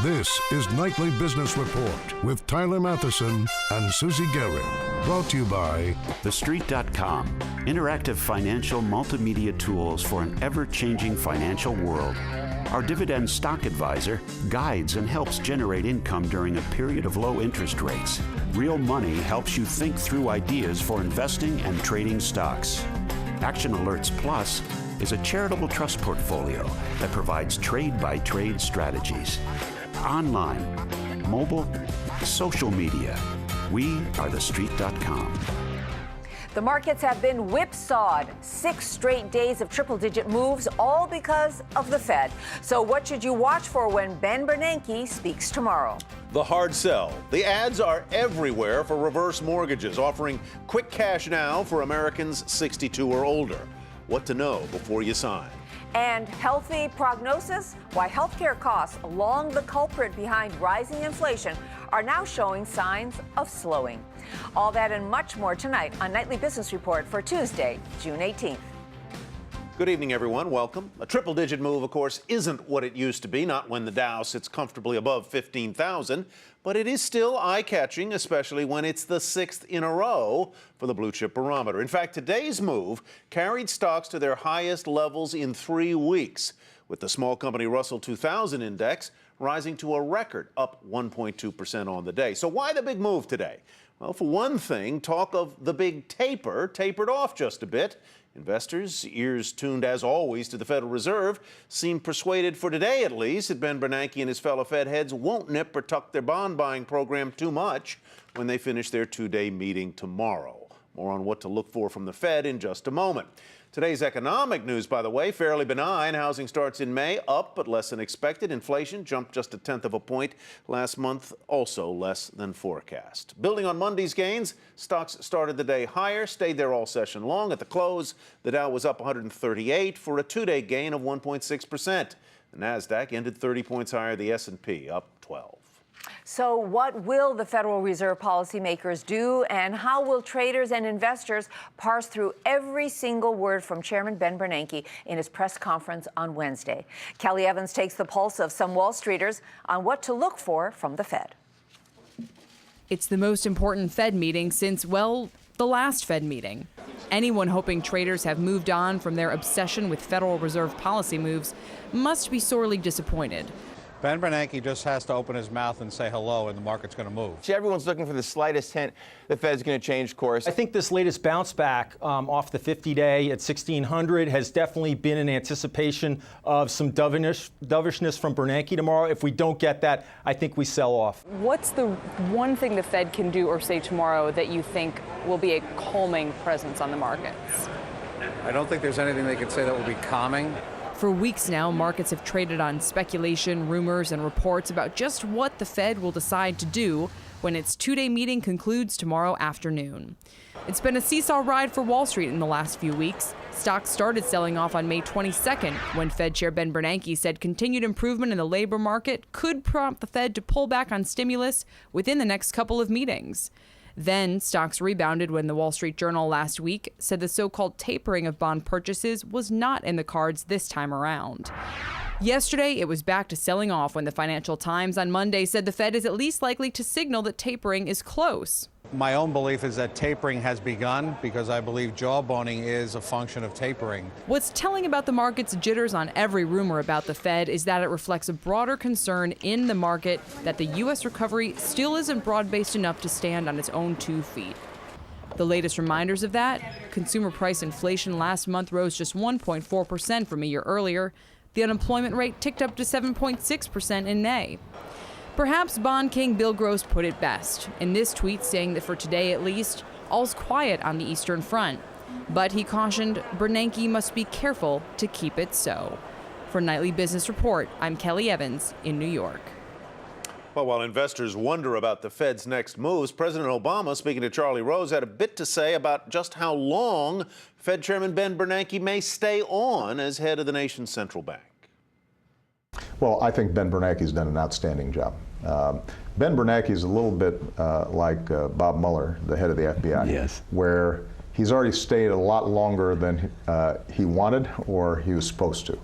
This is Nightly Business Report with Tyler Matheson and Susie Garrett. Brought to you by TheStreet.com, interactive financial multimedia tools for an ever-changing financial world. Our dividend stock advisor guides and helps generate income during a period of low interest rates. Real Money helps you think through ideas for investing and trading stocks. Action Alerts Plus is a charitable trust portfolio that provides trade-by-trade strategies. Online, mobile, social media. We are TheStreet.com. The markets have been whipsawed. 6 straight days of triple-digit moves, all because of the Fed. So what should you watch for when Ben Bernanke speaks tomorrow? The hard sell. The ads are everywhere for reverse mortgages, offering quick cash now for Americans 62 or older. What to know before you sign. And healthy prognosis? Why healthcare costs, along the culprit behind rising inflation, are now showing signs of slowing. All that and much more tonight on Nightly Business Report for Tuesday, June 18th. Good evening, everyone. Welcome. A triple-digit move, of course, isn't what it used to be, not when the Dow sits comfortably above 15,000, but it is still eye-catching, especially when it's the 6th in a row for the blue chip barometer. In fact, today's move carried stocks to their highest levels in 3 weeks, with the small company Russell 2000 index rising to a record, up 1.2% on the day. So why the big move today? Well, for one thing, talk of the big tapered off just a bit. Investors, ears tuned as always to the Federal Reserve, seem persuaded for today at least that Ben Bernanke and his fellow Fed heads won't nip or tuck their bond buying program too much when they finish their 2-day meeting tomorrow. More on what to look for from the Fed in just a moment. Today's economic news, by the way, fairly benign. Housing starts in May, up but less than expected. Inflation jumped just 1/10 of a point last month, also less than forecast. Building on Monday's gains, stocks started the day higher, stayed there all session long. At the close, the Dow was up 138 for a 2-day gain of 1.6%. The Nasdaq ended 30 points higher, the S&P up 12. So what will the Federal Reserve policymakers do, and how will traders and investors parse through every single word from Chairman Ben Bernanke in his press conference on Wednesday? Kelly Evans takes the pulse of some Wall Streeters on what to look for from the Fed. It's the most important Fed meeting since, well, the last Fed meeting. Anyone hoping traders have moved on from their obsession with Federal Reserve policy moves must be sorely disappointed. Ben Bernanke just has to open his mouth and say hello, and the market's going to move. See, everyone's looking for the slightest hint the Fed's going to change course. I think this latest bounce back off the 50-day at 1,600 has definitely been in anticipation of some dovishness from Bernanke tomorrow. If we don't get that, I think we sell off. What's the one thing the Fed can do or say tomorrow that you think will be a calming presence on the markets? I don't think there's anything they can say that will be calming. For weeks now, markets have traded on speculation, rumors, and reports about just what the Fed will decide to do when its 2-day meeting concludes tomorrow afternoon. It's been a seesaw ride for Wall Street in the last few weeks. Stocks started selling off on May 22nd when Fed Chair Ben Bernanke said continued improvement in the labor market could prompt the Fed to pull back on stimulus within the next couple of meetings. Then stocks rebounded when the Wall Street Journal last week said the so-called tapering of bond purchases was not in the cards this time around. Yesterday, it was back to selling off when the Financial Times on Monday said the Fed is at least likely to signal that tapering is close. My own belief is that tapering has begun because I believe jawboning is a function of tapering. What's telling about the market's jitters on every rumor about the Fed is that it reflects a broader concern in the market that the U.S. recovery still isn't broad-based enough to stand on its own 2 feet. The latest reminders of that: consumer price inflation last month rose just 1.4% from a year earlier. The unemployment rate ticked up to 7.6% in May. Perhaps Bond King Bill Gross put it best in this tweet, saying that for today at least, all's quiet on the Eastern Front. But he cautioned Bernanke must be careful to keep it so. For Nightly Business Report, I'm Kelly Evans in New York. Well, while investors wonder about the Fed's next moves, President Obama, speaking to Charlie Rose, had a bit to say about just how long Fed Chairman Ben Bernanke may stay on as head of the nation's central bank. Well, I think Ben Bernanke's done an outstanding job. Ben Bernanke is a little bit like Bob Mueller, the head of the FBI, Yes. where he's already stayed a lot longer than he wanted or he was supposed to.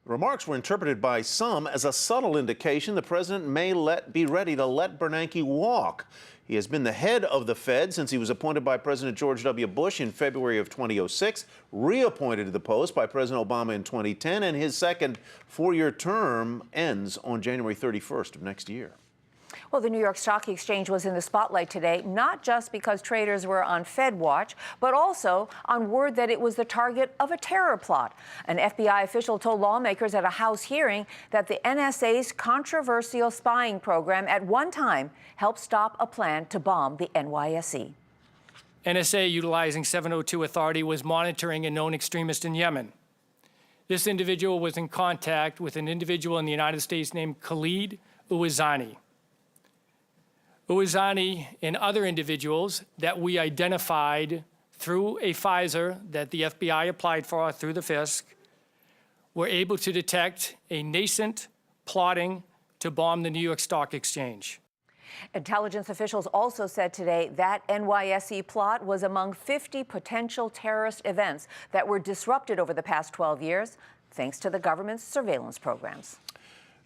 Remarks were interpreted by some as a subtle indication the president may be ready to let Bernanke walk. He has been the head of the Fed since he was appointed by President George W. Bush in February of 2006, reappointed to the post by President Obama in 2010, and his second four-year term ends on January 31st of next year. Well, the New York Stock Exchange was in the spotlight today, not just because traders were on Fed watch, but also on word that it was the target of a terror plot. An FBI official told lawmakers at a House hearing that the NSA's controversial spying program at one time helped stop a plan to bomb the NYSE. NSA, utilizing 702 authority, was monitoring a known extremist in Yemen. This individual was in contact with an individual in the United States named Khalid Ouazani. Ouazani and other individuals that we identified through a FISA that the FBI applied for through the FISC were able to detect a nascent plotting to bomb the New York Stock Exchange. Intelligence officials also said today that NYSE plot was among 50 potential terrorist events that were disrupted over the past 12 years, thanks to the government's surveillance programs.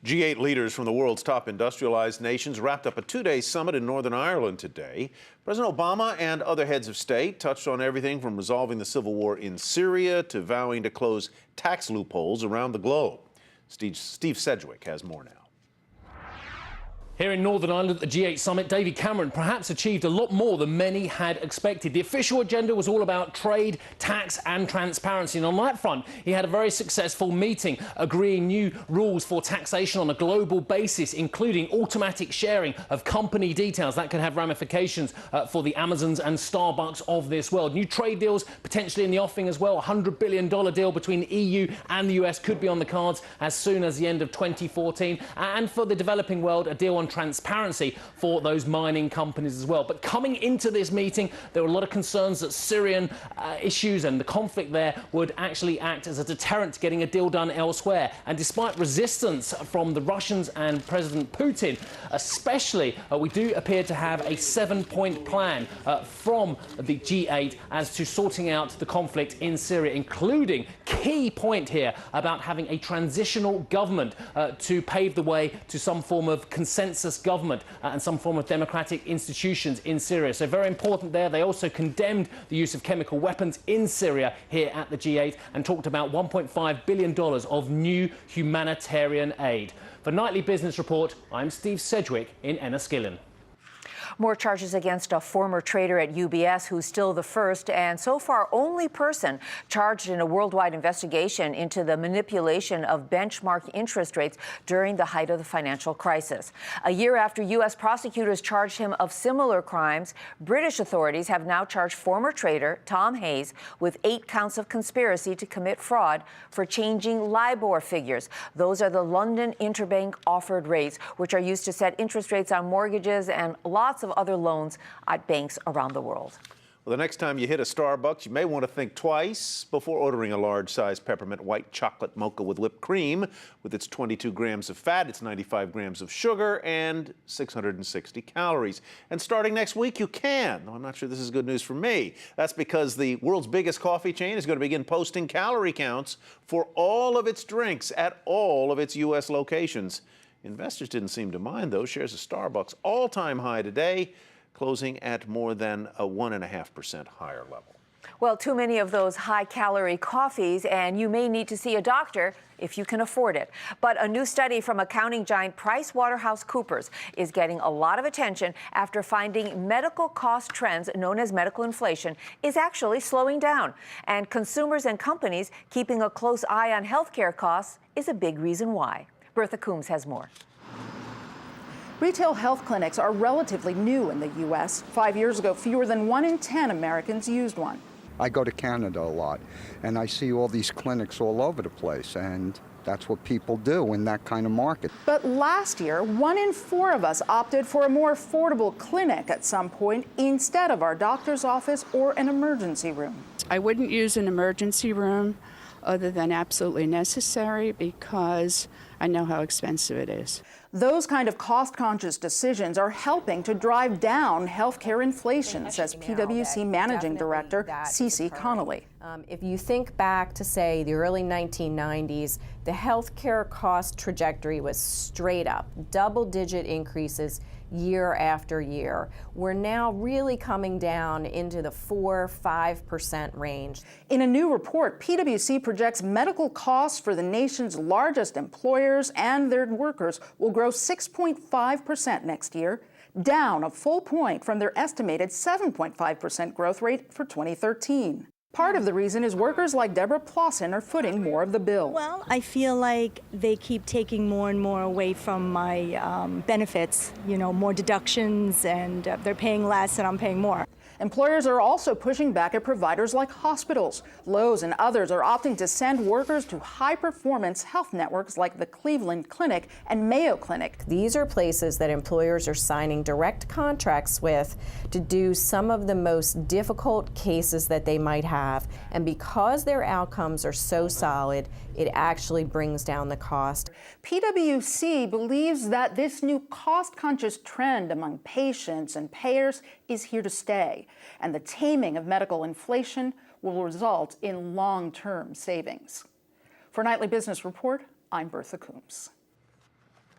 G8 leaders from the world's top industrialized nations wrapped up a two-day summit in Northern Ireland today. President Obama and other heads of state touched on everything from resolving the civil war in Syria to vowing to close tax loopholes around the globe. Steve Sedgwick has more now. Here in Northern Ireland at the G8 summit, David Cameron perhaps achieved a lot more than many had expected. The official agenda was all about trade, tax and transparency. And on that front, he had a very successful meeting, agreeing new rules for taxation on a global basis, including automatic sharing of company details. That could have ramifications for the Amazons and Starbucks of this world. New trade deals potentially in the offing as well. A $100 billion deal between the EU and the US could be on the cards as soon as the end of 2014. And for the developing world, a deal on transparency for those mining companies as well. But coming into this meeting, there were a lot of concerns that Syrian issues and the conflict there would actually act as a deterrent to getting a deal done elsewhere. And despite resistance from the Russians and President Putin, especially, we do appear to have a 7-point plan from the G8 as to sorting out the conflict in Syria, including key point here about having a transitional government to pave the way to some form of consensus government and some form of democratic institutions in Syria. So very important there. They also condemned the use of chemical weapons in Syria here at the G8 and talked about $1.5 billion of new humanitarian aid. For Nightly Business Report, I'm Steve Sedgwick in Enniskillen. More charges against a former trader at UBS who's still the first and so far only person charged in a worldwide investigation into the manipulation of benchmark interest rates during the height of the financial crisis. A year after U.S. prosecutors charged him of similar crimes, British authorities have now charged former trader Tom Hayes with 8 counts of conspiracy to commit fraud for changing LIBOR figures. Those are the London Interbank Offered Rates, which are used to set interest rates on mortgages and lots of other loans at banks around the world. Well, the next time you hit a Starbucks, you may want to think twice before ordering a large-size peppermint white chocolate mocha with whipped cream. With its 22 grams of fat, it's 95 grams of sugar, and 660 calories. And starting next week, you can. I'm not sure this is good news for me. That's because the world's biggest coffee chain is going to begin posting calorie counts for all of its drinks at all of its U.S. locations. Investors didn't seem to mind, though. Shares of Starbucks all-time high today, closing at more than a 1.5% higher level. Well, too many of those high-calorie coffees, and you may need to see a doctor if you can afford it. But a new study from accounting giant PricewaterhouseCoopers is getting a lot of attention after finding medical cost trends known as medical inflation is actually slowing down. And consumers and companies keeping a close eye on healthcare costs is a big reason why. Bertha Coombs has more. Retail health clinics are relatively new in the U.S. 5 years ago, fewer than 1 in 10 Americans used one. I go to Canada a lot, and I see all these clinics all over the place, and that's what people do in that kind of market. But last year, 1 in 4 of us opted for a more affordable clinic at some point instead of our doctor's office or an emergency room. I wouldn't use an emergency room other than absolutely necessary because I know how expensive it is. Those kind of cost-conscious decisions are helping to drive down healthcare inflation, says PwC Managing Director Cece Connolly. If you think back to, say, the early 1990s, the healthcare cost trajectory was straight up, double-digit increases year after year. We're now really coming down into the 4-5% range. In a new report, PwC projects medical costs for the nation's largest employers and their workers will grow 6.5% next year, down a full point from their estimated 7.5% growth rate for 2013. Part of the reason is workers like Deborah Plossin are footing more of the bill. Well, I feel like they keep taking more and more away from my benefits, more deductions, and they're paying less and I'm paying more. Employers are also pushing back at providers like hospitals. Lowe's and others are opting to send workers to high-performance health networks like the Cleveland Clinic and Mayo Clinic. These are places that employers are signing direct contracts with to do some of the most difficult cases that they might have. And because their outcomes are so solid, it actually brings down the cost. PwC believes that this new cost-conscious trend among patients and payers is here to stay, and the taming of medical inflation will result in long-term savings. For Nightly Business Report, I'm Bertha Coombs.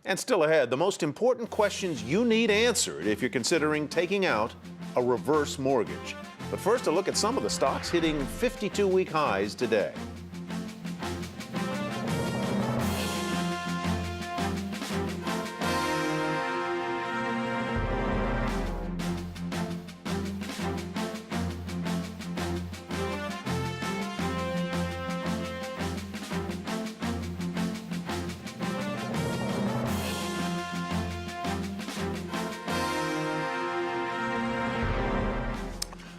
And still ahead, the most important questions you need answered if you're considering taking out a reverse mortgage. But first, a look at some of the stocks hitting 52-week highs today.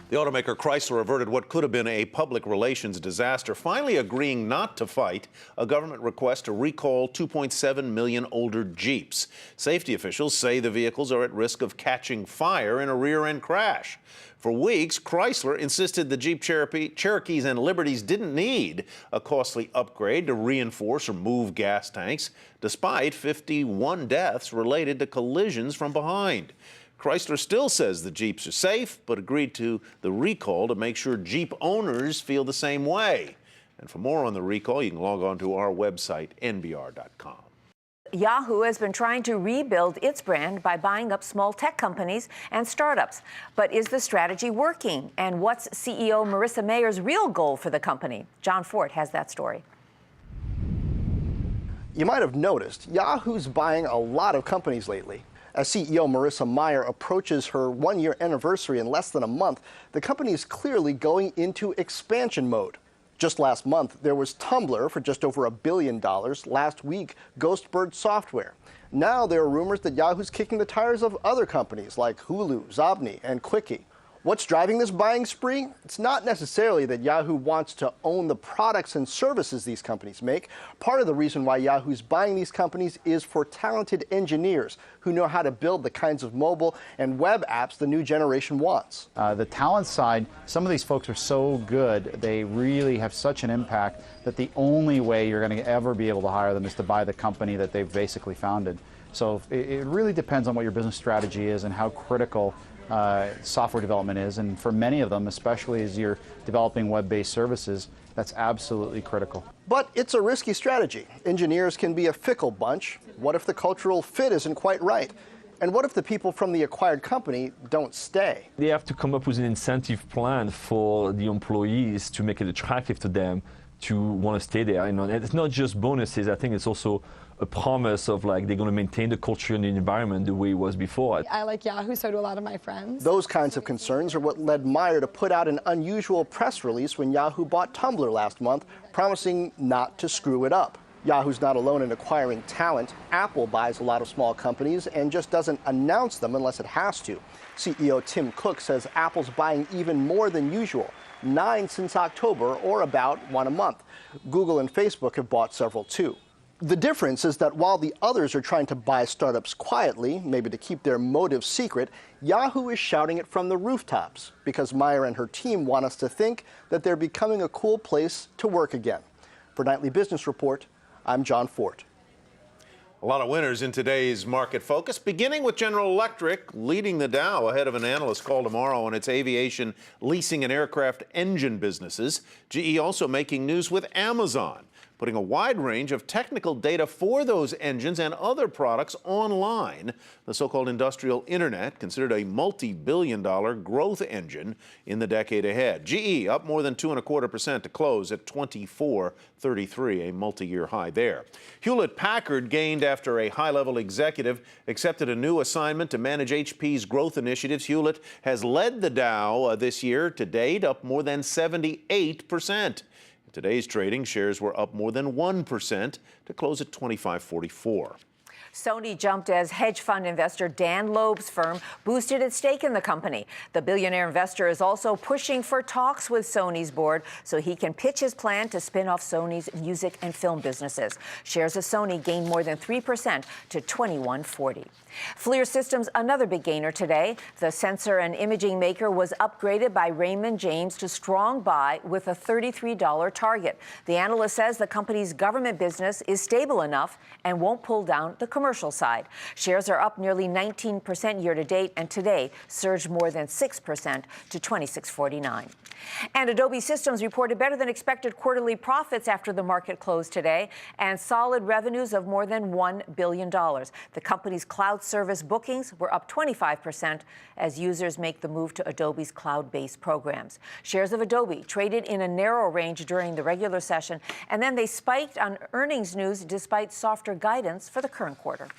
The automaker Chrysler averted what could have been a public relations disaster, finally agreeing not to fight a government request to recall 2.7 million older Jeeps. Safety officials say the vehicles are at risk of catching fire in a rear-end crash. For weeks, Chrysler insisted the Jeep Cherokees and Liberties didn't need a costly upgrade to reinforce or move gas tanks, despite 51 deaths related to collisions from behind. Chrysler still says the Jeeps are safe, but agreed to the recall to make sure Jeep owners feel the same way. And for more on the recall, you can log on to our website, nbr.com. Yahoo has been trying to rebuild its brand by buying up small tech companies and startups. But is the strategy working? And what's CEO Marissa Mayer's real goal for the company? John Fort has that story. You might have noticed Yahoo's buying a lot of companies lately. As CEO Marissa Mayer approaches her one-year anniversary in less than a month, the company is clearly going into expansion mode. Just last month, there was Tumblr for just over $1 billion. Last week, Ghostbird Software. Now there are rumors that Yahoo's kicking the tires of other companies like Hulu, Zobni, and Quickie. What's driving this buying spree? It's not necessarily that Yahoo wants to own the products and services these companies make. Part of the reason why Yahoo's buying these companies is for talented engineers who know how to build the kinds of mobile and web apps the new generation wants. The talent side, some of these folks are so good, they really have such an impact that the only way you're going to ever be able to hire them is to buy the company that they've basically founded. So it really depends on what your business strategy is and how critical software development is, and for many of them, especially as you're developing web-based services, that's absolutely critical. But it's a risky strategy. Engineers can be a fickle bunch. What if the cultural fit isn't quite right? And what if the people from the acquired company don't stay? They have to come up with an incentive plan for the employees to make it attractive to them to want to stay there. And it's not just bonuses. I think it's also a promise of like they're going to maintain the culture and the environment the way it was before. I like Yahoo, so do a lot of my friends. Those kinds of concerns are what led Mayer to put out an unusual press release when Yahoo bought Tumblr last month, promising not to screw it up. Yahoo's not alone in acquiring talent. Apple buys a lot of small companies and just doesn't announce them unless it has to. CEO Tim Cook says Apple's buying even more than usual, 9 since October, or about 1 a month. Google and Facebook have bought several too. The difference is that while the others are trying to buy startups quietly, maybe to keep their motives secret, Yahoo is shouting it from the rooftops because Mayer and her team want us to think that they're becoming a cool place to work again. For Nightly Business Report, I'm John Fort. A lot of winners in today's market focus, beginning with General Electric leading the Dow ahead of an analyst call tomorrow on its aviation, leasing, and aircraft engine businesses. GE also making news with Amazon, putting a wide range of technical data for those engines and other products online. The so-called industrial internet, considered a multi-billion-dollar growth engine in the decade ahead. GE up more than 2.25% to close at $24.33, a multi-year high there. Hewlett-Packard gained after a high-level executive accepted a new assignment to manage HP's growth initiatives. Hewlett has led the Dow this year to date, up more than 78%. Today's trading, shares were up more than 1% to close at $25.44. Sony jumped as hedge fund investor Dan Loeb's firm boosted its stake in the company. The billionaire investor is also pushing for talks with Sony's board so he can pitch his plan to spin off Sony's music and film businesses. Shares of Sony gained more than 3% to $21.40. FLIR Systems, another big gainer today. The sensor and imaging maker was upgraded by Raymond James to strong buy with a $33 target. The analyst says the company's government business is stable enough and won't pull down the commercial side. Shares are up nearly 19% year to date, and today surged more than 6% to $26.49. And Adobe Systems reported better than expected quarterly profits after the market closed today and solid revenues of more than $1 billion. The company's cloud service bookings were up 25% as users make the move to Adobe's cloud-based programs. Shares of Adobe traded in a narrow range during the regular session, and then they spiked on earnings news despite softer guidance for the current quarter.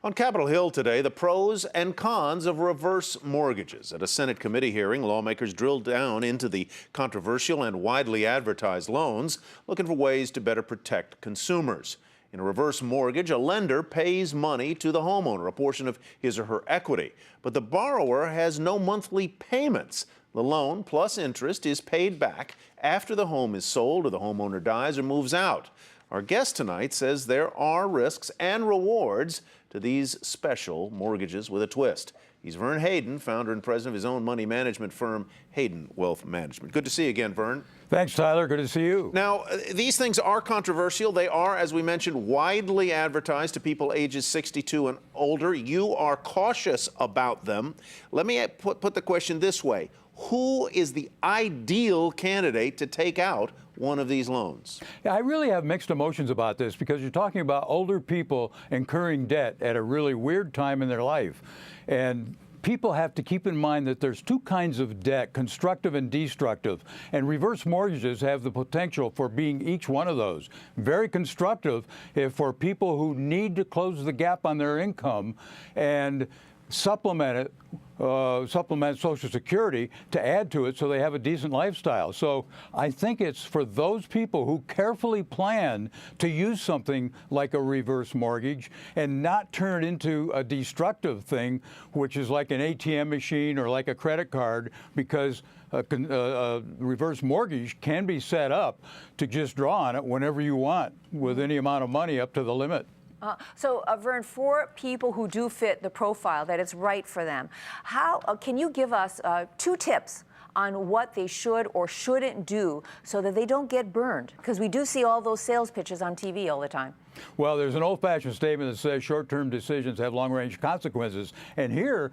On Capitol Hill today, the pros and cons of reverse mortgages. At a Senate committee hearing, lawmakers drilled down into the controversial and widely advertised loans, looking for ways to better protect consumers. In a reverse mortgage, a lender pays money to the homeowner, a portion of his or her equity, but the borrower has no monthly payments. The loan plus interest is paid back after the home is sold or the homeowner dies or moves out. Our guest tonight says there are risks and rewards to these special mortgages with a twist. He's Vern Hayden, founder and president of his own money management firm, Hayden Wealth Management. Good to see you again, Vern. Thanks, Tyler. Good to see you. Now, these things are controversial. They are, as we mentioned, widely advertised to people ages 62 and older. You are cautious about them. Let me put the question this way. Who is the ideal candidate to take out one of these loans? Yeah, I really have mixed emotions about this because you're talking about older people incurring debt at a really weird time in their life. And people have to keep in mind that there's two kinds of debt, constructive and destructive. And reverse mortgages have the potential for being each one of those. Very constructive for people who need to close the gap on their income and supplement Social Security to add to it so they have a decent lifestyle. So I think it's for those people who carefully plan to use something like a reverse mortgage and not turn it into a destructive thing, which is like an ATM machine or like a credit card, because a reverse mortgage can be set up to just draw on it whenever you want with any amount of money up to the limit. So, Vern, for people who do fit the profile that it's right for them, how can you give us 2 tips on what they should or shouldn't do so that they don't get burned? Because we do see all those sales pitches on TV all the time. Well, there's an old-fashioned statement that says short-term decisions have long-range consequences. And here,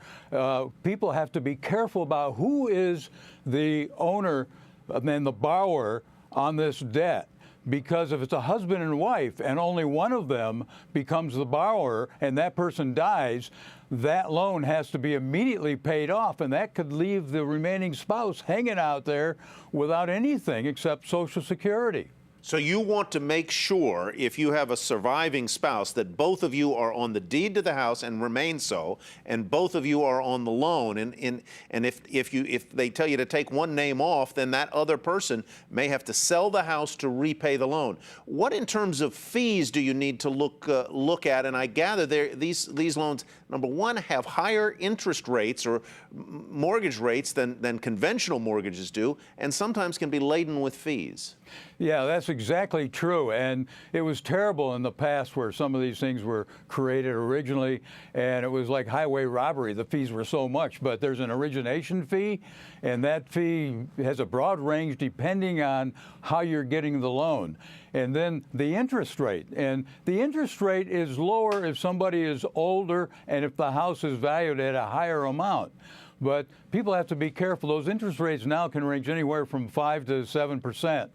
people have to be careful about who is the owner and the borrower on this debt. Because if it's a husband and wife and only one of them becomes the borrower and that person dies, that loan has to be immediately paid off, and that could leave the remaining spouse hanging out there without anything except Social Security. So you want to make sure, if you have a surviving spouse, that both of you are on the deed to the house and remain so, and both of you are on the loan. And if they tell you to take one name off, then that other person may have to sell the house to repay the loan. What, in terms of fees, do you need to look at? And I gather these loans, number one, have higher interest rates or mortgage rates than conventional mortgages do, and sometimes can be laden with fees. Yeah, that's That's exactly true, and it was terrible in the past where some of these things were created originally, and it was like highway robbery. The fees were so much, but there's an origination fee, and that fee has a broad range depending on how you're getting the loan. And then the interest rate, and the interest rate is lower if somebody is older and if the house is valued at a higher amount. But people have to be careful. Those interest rates now can range anywhere from 5 to 7%.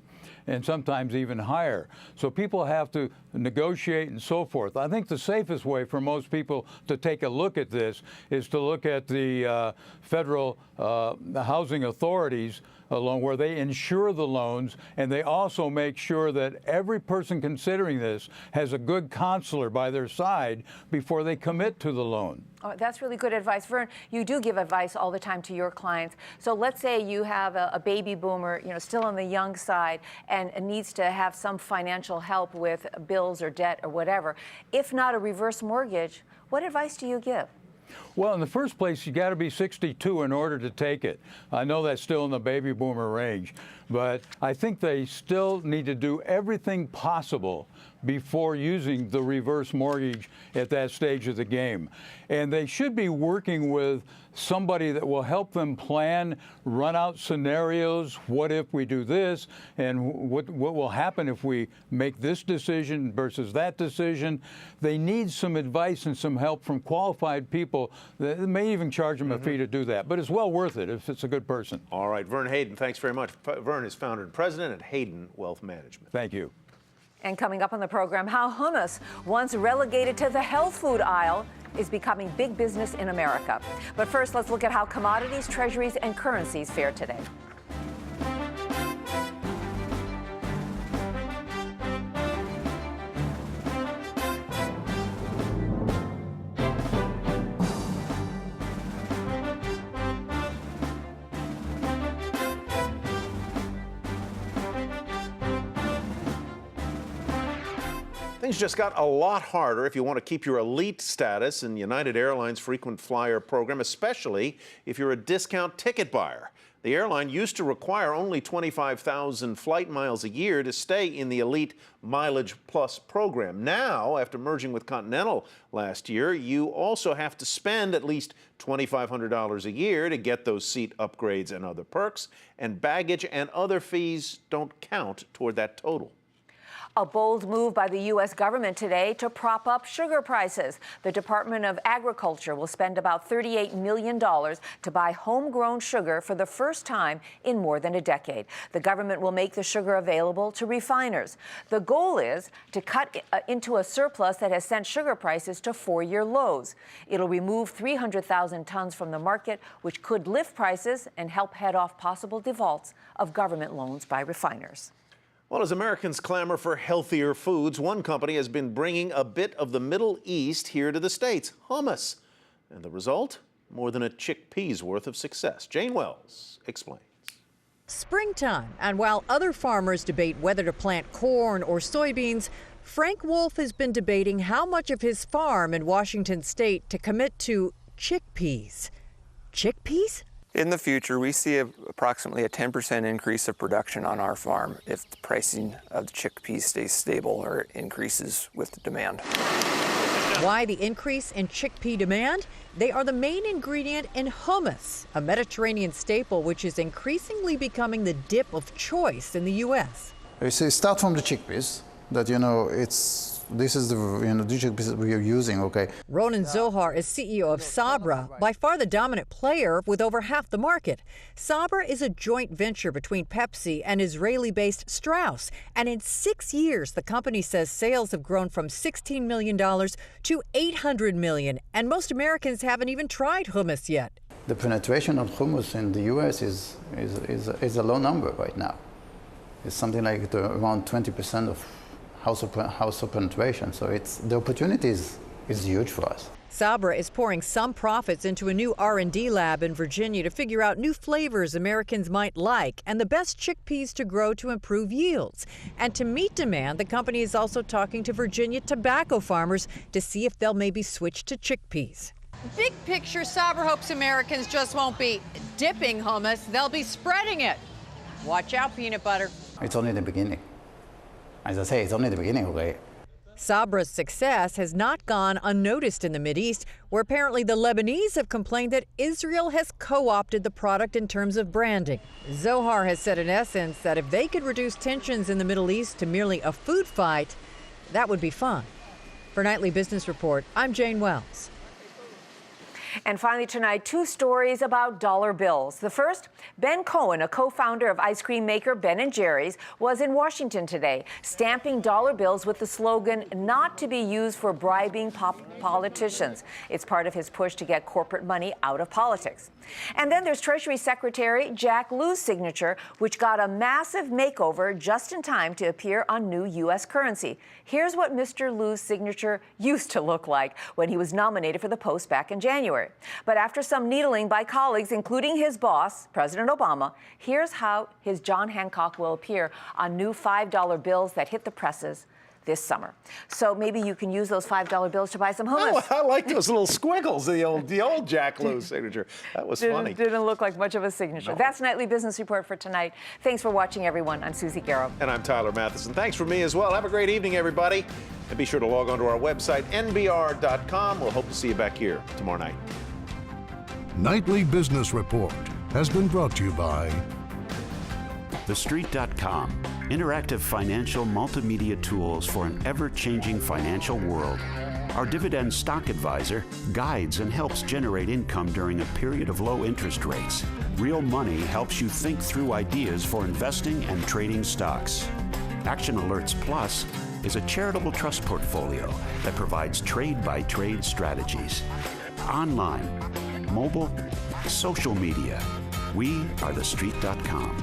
And sometimes even higher. So people have to negotiate and so forth. I think the safest way for most people to take a look at this is to look at the federal housing authorities along where they insure the loans, and they also make sure that every person considering this has a good counselor by their side before they commit to the loan. Oh, that's really good advice. Vern, you do give advice all the time to your clients. So let's say you have a baby boomer, still on the young side and needs to have some financial help with bills or debt or whatever. If not a reverse mortgage, what advice do you give? Well, in the first place, you got to be 62 in order to take it. I know that's still in the baby boomer range, but I think they still need to do everything possible before using the reverse mortgage at that stage of the game. And they should be working with somebody that will help them plan, run out scenarios. What if we do this? And what will happen if we make this decision versus that decision? They need some advice and some help from qualified people. They may even charge them a fee to do that. But it's well worth it if it's a good person. All right, Vern Hayden, thanks very much. Vern is founder and president at Hayden Wealth Management. Thank you. And coming up on the program, how hummus, once relegated to the health food aisle, is becoming big business in America. But first, let's look at how commodities, treasuries, and currencies fare today. Things just got a lot harder if you want to keep your elite status in United Airlines frequent flyer program, especially if you're a discount ticket buyer. The airline used to require only 25,000 flight miles a year to stay in the Elite Mileage Plus program. Now, after merging with Continental last year, you also have to spend at least $2,500 a year to get those seat upgrades and other perks, and baggage and other fees don't count toward that total. A bold move by the U.S. government today to prop up sugar prices. The Department of Agriculture will spend about $38 million to buy homegrown sugar for the first time in more than a decade. The government will make the sugar available to refiners. The goal is to cut into a surplus that has sent sugar prices to four-year lows. It'll remove 300,000 tons from the market, which could lift prices and help head off possible defaults of government loans by refiners. Well, as Americans clamor for healthier foods, one company has been bringing a bit of the Middle East here to the States, hummus. And the result? More than a chickpea's worth of success. Jane Wells explains. Springtime, and while other farmers debate whether to plant corn or soybeans, Frank Wolf has been debating how much of his farm in Washington state to commit to chickpeas. Chickpeas? In the future, we see approximately a 10% increase of production on our farm if the pricing of the chickpeas stays stable or increases with the demand. Why the increase in chickpea demand? They are the main ingredient in hummus, a Mediterranean staple which is increasingly becoming the dip of choice in the U.S. You see, start from the chickpeas, that, this is the chickpeas we are using, okay? Ronan Zohar is CEO of Sabra, by far the dominant player with over half the market. Sabra is a joint venture between Pepsi and Israeli-based Strauss. And in 6 years, the company says sales have grown from $16 million to $800 million. And most Americans haven't even tried hummus yet. The penetration of hummus in the U.S. is a low number right now. It's something like around 20% of household penetration, so the opportunity is huge for us. Sabra is pouring some profits into a new R&D lab in Virginia to figure out new flavors Americans might like and the best chickpeas to grow to improve yields. And to meet demand, the company is also talking to Virginia tobacco farmers to see if they'll maybe switch to chickpeas. Big picture, Sabra hopes Americans just won't be dipping hummus, they'll be spreading it. Watch out, peanut butter. It's only the beginning. As I say, it's only the beginning, okay? Sabra's success has not gone unnoticed in the Mideast, where apparently the Lebanese have complained that Israel has co-opted the product in terms of branding. Zohar has said in essence that if they could reduce tensions in the Middle East to merely a food fight, that would be fine. For Nightly Business Report, I'm Jane Wells. And finally tonight, two stories about dollar bills. The first, Ben Cohen, a co-founder of ice cream maker Ben & Jerry's, was in Washington today, stamping dollar bills with the slogan, "Not to be used for bribing politicians." It's part of his push to get corporate money out of politics. And then there's Treasury Secretary Jack Lew's signature, which got a massive makeover just in time to appear on new U.S. currency. Here's what Mr. Lew's signature used to look like when he was nominated for the post back in January. But after some needling by colleagues, including his boss, President Obama, here's how his John Hancock will appear on new $5 bills that hit the presses this summer. So maybe you can use those $5 bills to buy some hummus. Oh, I like those little squiggles, the old Jack Lew signature. That was funny. Didn't look like much of a signature. No. That's Nightly Business Report for tonight. Thanks for watching, everyone. I'm Susie Garrow. And I'm Tyler Matheson. Thanks from me as well. Have a great evening, everybody. And be sure to log on to our website, nbr.com. We'll hope to see you back here tomorrow night. Nightly Business Report has been brought to you by TheStreet.com, interactive financial multimedia tools for an ever-changing financial world. Our Dividend Stock Advisor guides and helps generate income during a period of low interest rates. Real Money helps you think through ideas for investing and trading stocks. Action Alerts Plus is a charitable trust portfolio that provides trade-by-trade strategies. Online, mobile, social media. We are TheStreet.com.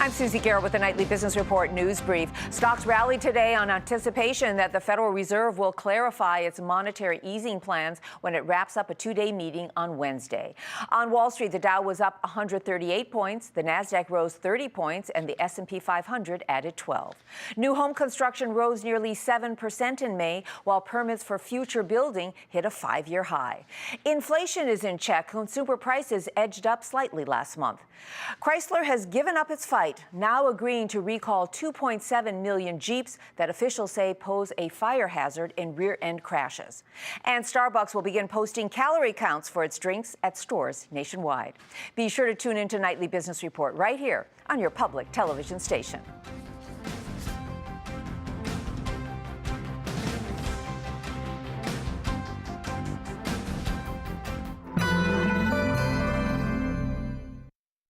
I'm Susie Garrow with the Nightly Business Report News Brief. Stocks rallied today on anticipation that the Federal Reserve will clarify its monetary easing plans when it wraps up a two-day meeting on Wednesday. On Wall Street, the Dow was up 138 points, the Nasdaq rose 30 points, and the S&P 500 added 12. New home construction rose nearly 7% in May, while permits for future building hit a 5-year high. Inflation is in check. Consumer prices edged up slightly last month. Chrysler has given up its fight, now agreeing to recall 2.7 million Jeeps that officials say pose a fire hazard in rear-end crashes. And Starbucks will begin posting calorie counts for its drinks at stores nationwide. Be sure to tune into Nightly Business Report right here on your public television station.